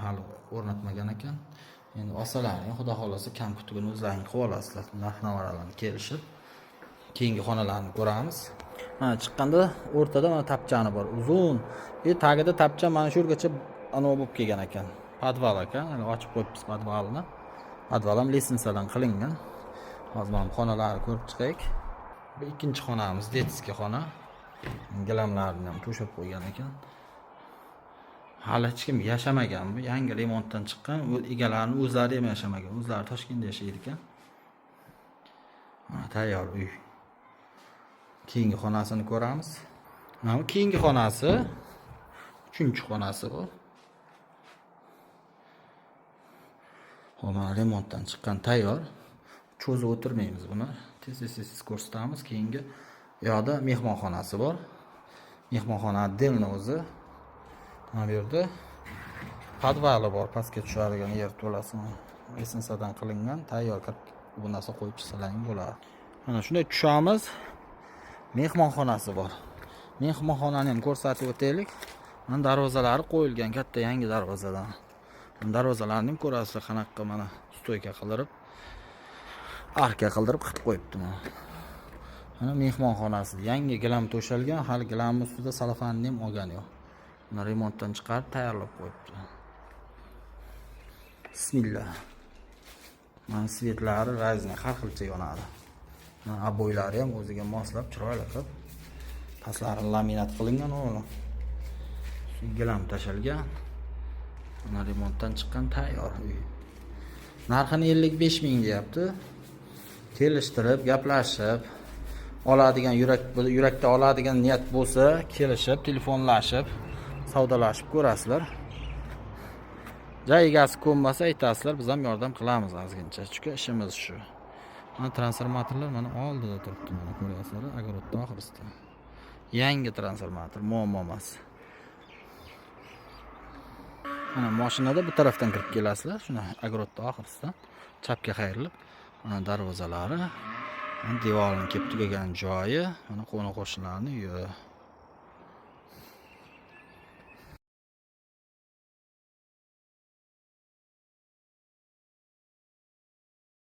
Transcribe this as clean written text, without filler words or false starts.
hali o'rnatmagan ekan. Endi olsalaring, xudo xolasa kam kutgan o'zlaring qilib olasizlar. Narx-navoralarni kelishib, keyingi xonalarni ko'ramiz. Mana chiqqanda o'rtada mana tapchani bor, uzun. Tagida tapcha mana shu yergacha anov bo'lib kelgan ekan. Podval ekan, hali ochib qo'yibmiz podvalni. Podval ham lesensadan qilingan. Hozir mana xonalarni ko'rib chiqaylik. Bu ikkinchi xonamiz, detskiy xona. Gilamlarni ham to'shab qo'ygan ekan. Hali hech kim yashamagan bu, yangi remontdan chiqqan. Bu egalarining o'zlari ham yashamagan. O'zlari Toshkentda yashaydi ekan. Tayyor uy. Keyingi xonasini ko'ramiz. Mana keyingi xonasi, 3-xonasi bu. Mana remontdan chiqqan tayyor. Cho'zib o'tirmaymiz buni. Tez ko'rsatamiz. Keyingi yoqda mehmonxonasi bor. Mehmonxona отдельно o'zi. Mana bu yerda podvali bor, pastga tushadigan yer to'lasini esensadan qilingan, tayyor bu narsa qo'yib chiqsalaring bo'ladi. Mana shunday tushamiz. Mehmonxonasi bor. Mehmonxonani ham ko'rsatib o'taylik. Mana darvozalari qo'yilgan, katta yangi darvozadan. Darvozalarni ham ko'rasizlar, qanaqa mana stoyka qildirib, arka qildirib qo'yibdi mana. Mana mehmonxonasi, yangi gilam to'shalgan, hali gilamning ustida salafanni ham olgani yo'q. Mana remontdan chiqarib tayyorlab qo'yibdi. Bismillah. Mana svetlari razli, har xilcha yonadi. Mana aboylari ham o'ziga moslab chiroyli qilib, pastlari laminat qilingan o'g'lim. Gilam tashalgan. Mana remontdan chiqqan tayyor uy. Narxini 55 ming deyapti. Kelishtirib, gaplashib, oladigan yurakda oladigan niyat bo'lsa, kelishib, telefonlashib, savdolashib ko'rasizlar. Joy egasi ko'nmasa aytasizlar, biz ham yordam qilamiz ozgincha. Chunki ishimiz shu. Mana transformatorlar mana oldida turibdi, mana ko'ryapsizlar, огородda oxirisida. Yangi transformator, muammo emas. Mana mashinada bu tarafdan kirib kelasizlar, shuna огородda oxirisida, chapga qayrilib, mana darvozalari, devorning kelib tugagan joyi, mana qo'ni-qo'shnilarning uyi.